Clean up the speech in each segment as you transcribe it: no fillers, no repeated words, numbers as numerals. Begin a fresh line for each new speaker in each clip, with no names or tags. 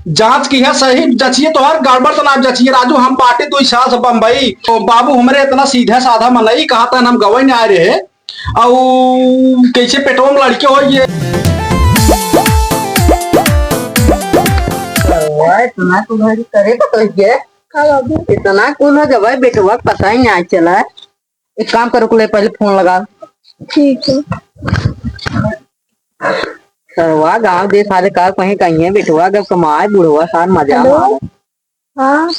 जांच की है सही जचिए तो हर गड़बड़ तो ना जचिए राजू। हम बाटे 2 साल से बम्बई तो बाबू हमारे इतना सीधा साधा मनई कहा था हम गवई नहीं आ रहे और कैसे पेटों में लड़के हो ये
इतना तुम्हारी करे तो ये इतना कौन हो जब बेटवा पता ही नहीं चला। एक काम करो कुले पहले फोन लगा।
ठीक है।
सरवा गांव देश सारे कार कहीं कहीं है बेटवा जब कमाए बुढ़वा सार मजा
हेलो।
मारे।
हाँ,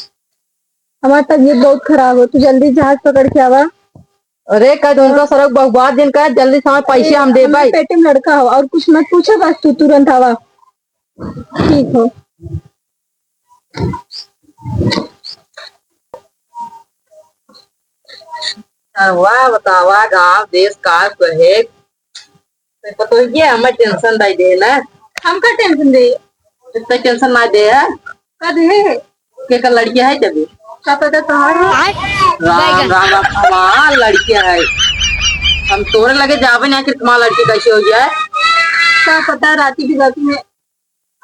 हमारी तबीयत बहुत खराब हो, तू जल्दी जहाज पकड़ के आवा।
अरे कद उनका सड़क बहुत दिन का है, जल्दी समय पैसे हम दे पाए।
पेटे में लड़का हो और कुछ मत पूछो, बस तू तुरंत आवा। ठीक हो।
सरवा बतावा गांव देश कार कहे तो ये हमें टेंशन दे दे ना।
हम का टेंशन दे?
इतना टेंशन ना दे है
का दे?
के लड़की है जब
का पता तुम्हारा?
राम राम राम हमारा लड़की है। हम तोरे लगे जावे नहीं कि तुम्हारा लड़की कैसे हो जाए।
क्या पता राती की रात में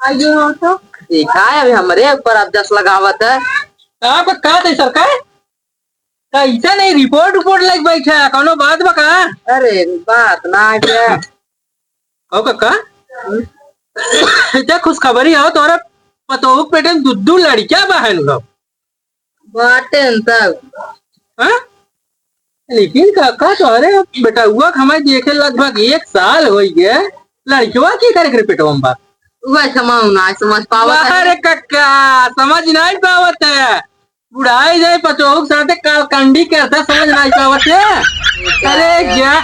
आई हो तो
देखा है अभी हमारे ऊपर अब 10 लगावत है।
आपका का थे सरकार कैसा नहीं रिपोर्ट रिपोर्ट लग बैठा कौनो बात बका।
अरे बात ना क्या
ओ काका इतना खुशखबरी हो तोरा पतोह पेटे में दुद्दू लड़कियां बहन लोग
बाटे तब।
हाँ? लेकिन काका तोरे बेटा हुआ हमें देखे लगभग 1 साल हो गया लड़कियों की करे पेटवा में बात
वह समझ पावा
अरे काका समझ नहीं पावत है बुढ़ाई जाए पतोह के साथ कालकंडी कैसा समझ नहीं पावत है। अरे क्या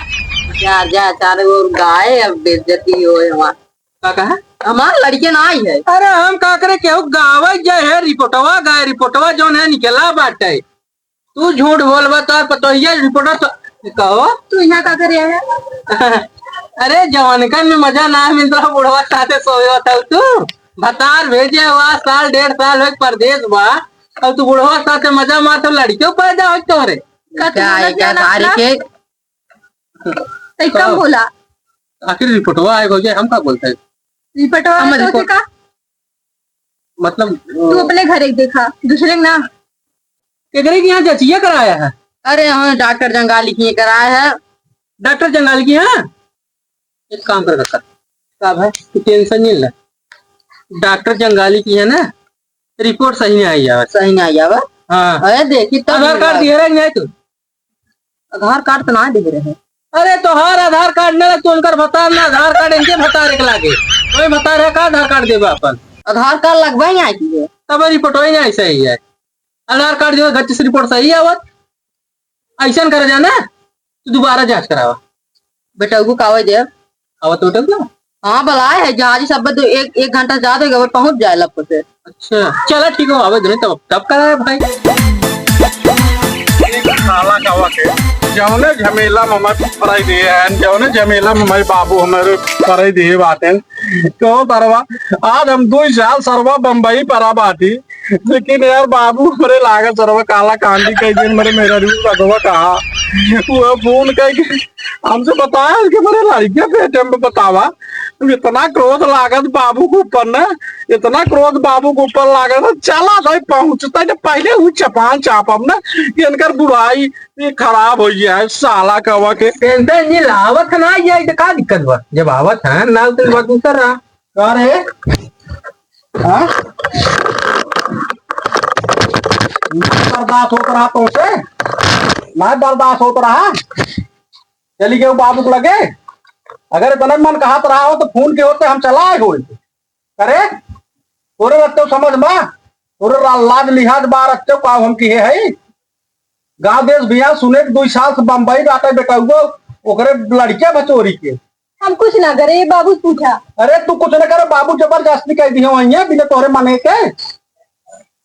जा जा चारे और गाय अब बेइज्जती हो हमारा
काका है
हमारा लड़के ना आई है।
अरे हम का करे केहू गाँव जाए है रिपोर्टवा गाय रिपोर्टवा जोन है निकला बाटे तू झूठ बोलबा तो पतो ये रिपोर्टर तो कहो
तू यहाँ का करे है?
अरे जवानकन में मजा ना मिलता बुढ़वा साथे सोए था तू भतार भेजे हुआ साल 1.5 साल हो परदेश बा और तू बुढ़वा साथे मजा मारते लड़कियों पैदा हो तोरे
क्या तारीख
कम बोला।
आखिर रिपोर्टवा आएगा जे हम का बोलते हैं
रिपोर्ट तो का
मतलब
तू अपने घर एक देखा दूसरे ना
केकरे की यहाँ जचिया कराया है।
अरे हाँ डॉक्टर जंगाली की कराया है।
डॉक्टर जंगाल की यहाँ एक काम कर रखा साहब है तू टेंशन नहीं ले डॉक्टर जंगाली की है ना रिपोर्ट सही नहीं आई यार
सही नहीं आया
हाँ
अरे देखी तो
आधार कार्ड दिए रहे नहीं तू
आधार कार्ड तो ना दिख रहे हैं।
अरे तो हर आधार कार्ड नहीं तो उनकर बता ना आधार कार्ड इनके बता के लागे कोई बता रहे का आधार कार्ड देगा अपन
आधार कार्ड लगवाई आई है
तब रिपोर्ट वही नहीं सही है आधार कार्ड जो गच्ची से रिपोर्ट सही आवत ऐसा करे जाना तो दोबारा जांच करावा
बेटा को कागज दे
आवत तो ना।
हाँ बुलाए है जहाज सब तो एक घंटा ज्यादा होगा पहुंच जाए लप से।
अच्छा चलो ठीक है आवे तब कराया भाई
साला कवा के जौने झमेला में हमारे पढ़ाई दिए हैं जौने झमेला में हमारे बाबू हमारे पढ़ाई दिए बातें क्यों तरवा आज हम 2 साल सरवा बम्बई परा बाती लेकिन यार बाबू हमारे लागत सरवा काला कांडी कई दिन मेरा रूप रखवा कहा वो फोन कह हमसे बताया कि मेरे लड़कियां बेटे में बतावा इतना क्रोध लागत बाबू के ऊपर न इतना क्रोध बाबू के ऊपर लागत चला था पहुंचता है पहले वो चपान चापब न इनकर बुराई ये खराब हो जाए साला कवा के
टेंशन नहीं लावत ना ये तो का दिक्कत बा जब आवत है ना तो बात कर रहा का रे हां बर्दाश्त होता रहा तो से ना बर्दाश्त होता रहा चली गए बाबू को लगे अगर इतना मन कहा रहा हो तो फोन के होते हम चलाए हो करे तोरे रखते समझ बा तोरे लाज लिहाज बार रखते का हम की है गाँव देश बिया सुने 2 साल से बम्बई बाटे बेटा हुआ ओकरे लड़किया बचोरी के
हम कुछ ना करे ये बाबू पूछा।
अरे तू कुछ ना करे बाबू जबरदस्ती कह दी वही बिना तोरे माने के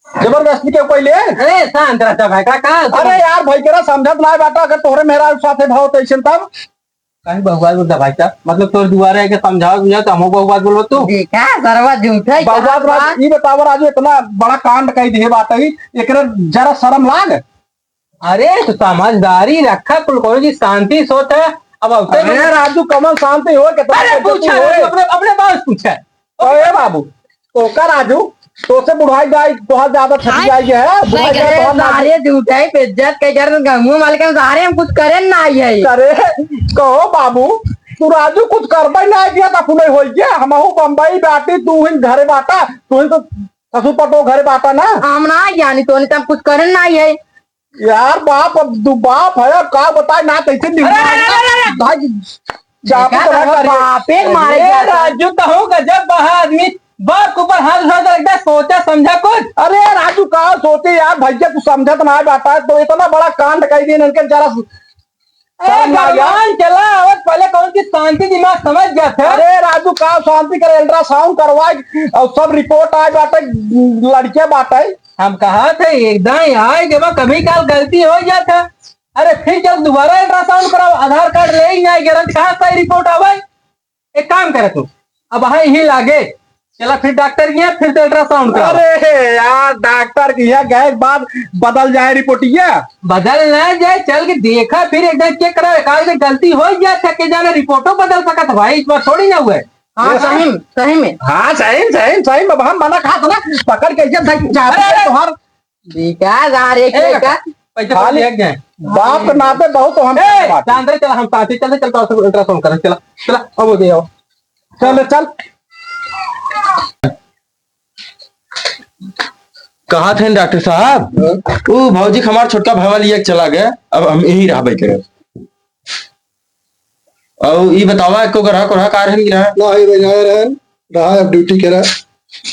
जबरदस्ती के कोई ले।
अरे शांत रहता भाई का
अरे यार भाई केरा समझत ना बाटा अगर तोरे मेरा साथे भाव तैसन तब
कहीं बहुबात बोलता भाई साहब मतलब तोर दुआरे के समझाओ बुझाओ तो हम बहुबात बोलो तू
देखा सरवा झूठा है
बहुबात बात ये बताओ राजू इतना बड़ा कांड कह दिए बात है एकरे जरा शर्म लाग।
अरे तो समझदारी रखा कुल जी शांति सोच है अब
अरे राजू कमल शांति हो
अरे पूछा अपने बात पूछा
ओए बाबू तो का राजू
तो से बुढ़ाई जाए बहुत ज्यादा छटी जाएगी है बुढ़ाई जाए
अरे
बहुत ना
सारे झूठे पे इज्जत के घर गंगू मालिक सारे हम कुछ करें ना आई है
करे कहो बाबू तू राजू कुछ करबे ना दिया तो अपने हो गया हमहू बम्बई बाटी तू ही घरे बाटा तू ही तो ससुर पटो घरे बाटा ना
हम ना यानी तो नहीं कुछ करें ना आई है
यार बाप अब तू बाप है का बताए ना कैसे
बापे मारे
अरे राजू तो हो गजब बहा आदमी बाप के ऊपर हाथ उठा लगता है सोचा समझा कुछ।
अरे राजू कहा सोचे यार भैया तू समझा तो ना बाटा तो इतना बड़ा कांड कर दिए इनके जरा
भगवान चला और पहले कौन सी शांति दिमाग समझ गया था।
अरे राजू का शांति करे अल्ट्रासाउंड करवाए और सब रिपोर्ट आए बाटे लड़के बाटे
हम कहा थे एकदम आए जब कभी काल गलती हो जाता। अरे फिर जब दोबारा अल्ट्रासाउंड कराओ आधार कार्ड ले ही आए गारंटी कहाँ सही रिपोर्ट आवे। एक काम करे तू अब हाँ यही लागे चला फिर डॉक्टर गया फिर से अल्ट्रासाउंड करा।
अरे यार डॉक्टर की गए बाद बदल जाए रिपोर्टिया
बदल ना जाए चल के देखा फिर एकदम चेक करा एकाध गलती हो जाए के जाने रिपोर्टो बदल सका था भाई इस बार थोड़ी ना हुआ।
हाँ सही में
हाँ सही में हम मना खा ना पकड़ के तुम्हार
विकास आ रे का
पैसा ले गए
बाप के नाते बहुत तो हम
अंदर चला हम साथ ही चलते चलता अल्ट्रासाउंड करें चला चला अब हो गया
चल
कहा थे डॉक्टर साहब वो भौजी हमारा छोटका भावा लिया के चला गया अब हम यही रह करे और ये बतावा को ग्राहक ग्राहक आ रहे हैं
ना ही रहा अब ड्यूटी करा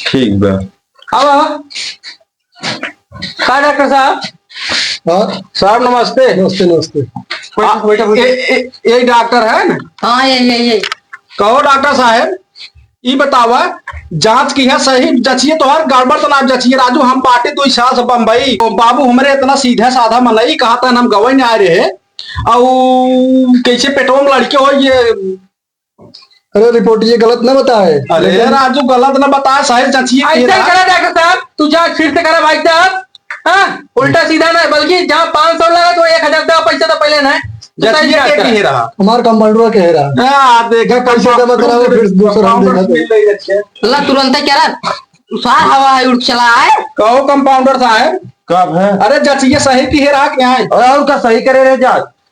ठीक बा
अब का डॉक्टर साहब
हाँ
साहब नमस्ते
नमस्ते नमस्ते
ये डॉक्टर है ना
हाँ ये
कहो डॉक्टर साहब ये बतावा जांच की है सही जचिए तो हर गड़बड़ तो ना जचिए राजू हम बाटे 2 साल से बम्बई तो बाबू हमारे इतना सीधा साधा मनई कहा था हम गवाई नहीं आ रहे और कैसे पेटवा में लड़के हो ये
अरे रिपोर्ट ये गलत ना बताए
अरे राजू गलत ना बताया सही जचिए
ऐसा करा डॉक्टर साहब तू जांच फिर से करा भाई साहब। हाँ उल्टा सीधा ना बल्कि जहाँ 500 लगा तो 1000 दो पैसा तो पहले ना
जचिए रहा
हमारे कंपाउंडर कह रहा
देखा
पैसे जमा कराओ फिर दूसरा हम देखा
अल्लाह तुरंत क्या सार हवा है उठ चला है
कहो कंपाउंडर साहब
कब है
अरे जचिए सही की रहा क्या है
और का सही करे रहे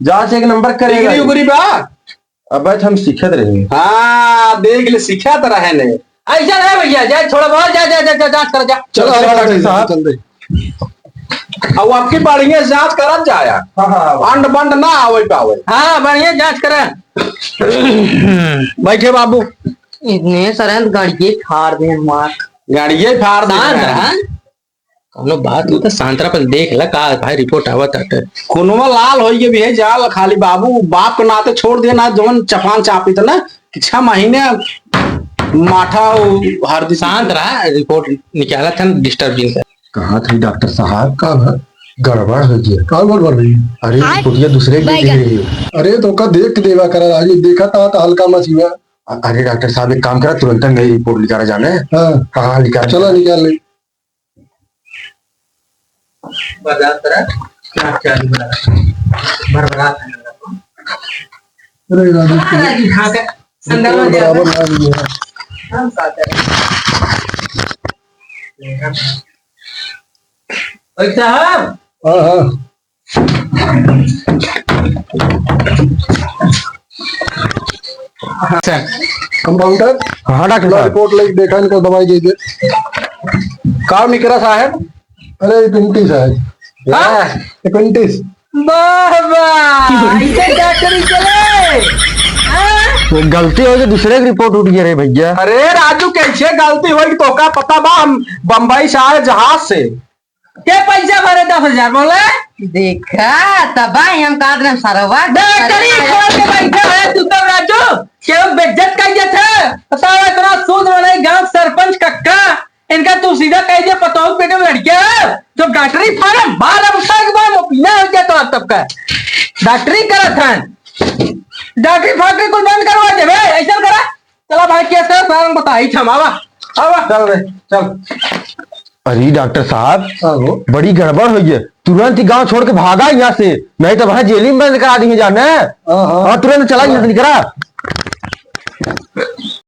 जांच एक नंबर करेगा
डिग्री उगरी बा
अब हम सीखत रहे
हाँ देख ले सीखा तो रहे नहीं
ऐसा है भैया जाए थोड़ा बहुत जा जांच कर जा
चलो
डॉक्टर साहब।
चल दे
अब आपकी बढ़िया जांच करत जाया अंड बंड ना आवे पावे
हाँ बढ़िया जांच करा
बैठे बाबू
इतने सरंद गाड़ी फाड़ दे मार
गाड़िए फाड़ दे
कौनो बात हो तो सांतरा पर देख ला का भाई रिपोर्ट आवत है
खुनवा लाल हो गए भी है जाल खाली बाबू बाप के नाते छोड़ देना जवन चपान चापी था ना कि 6 महीने माठा हर दिशा
शांत रहा रिपोर्ट निकाला था डिस्टर्बिंग
कहा थे डॉक्टर साहब
का है
गड़बड़ हो गया
का गड़बड़ रही
अरे रिपोर्टिया दूसरे के दे रही है
अरे तो का देख के देवा करा राजू देखा था हल्का मसीहा
अरे डॉक्टर साहब एक काम करा तुरंत गई रिपोर्ट निकाला जाने
हाँ
कहाँ निकाल
चलो निकाल ले
बता तरह क्या क्या बड़ा
अरे राजू
अंदर में जा
बराबर ना लिया
हम साथ है साहब
हाँ हाँ कंपाउंडर
हाँ डॉक्टर साहब
रिपोर्ट लेके देखा इनका दवाई दे दे
का निकला साहब
अरे 20 है 20
बाबा इसे डॉक्टरी चले
वो गलती हो गई दूसरे की रिपोर्ट उठ गया रे भैया
अरे राजू कैसे गलती हुई तो का पता बा हम बम्बई से आए जहाज से
क्या पैसा भरे 10,000 बोले
देखा तब हम काट रहे सरवा
डॉक्टरी खोल के बैठे है तू तो राजू क्यों बेइज्जत कहिए थे बताओ इतना सूद वाले गांव सरपंच कक्का इनका तू सीधा कह दिया पता हो पेटे में लड़किया है जो डॉक्टरी फार्म 12 रुपए के बाद मुपीना हो गया तो अब तब का डॉक्टरी करा था डॉक्टरी फैक्ट्री कुछ बंद करवा दे भाई ऐसा करा चला भाई केस कर सारंग बता ही छमावा आवा
चल रे चल
अरे डॉक्टर साहब
हाँ
बड़ी गड़बड़ हुई है तुरंत ही गांव छोड़ के भागा यहाँ से नहीं तो वहां जेल में बंद करा देंगे जाने
हाँ
और तुरंत चला यहाँ से निकला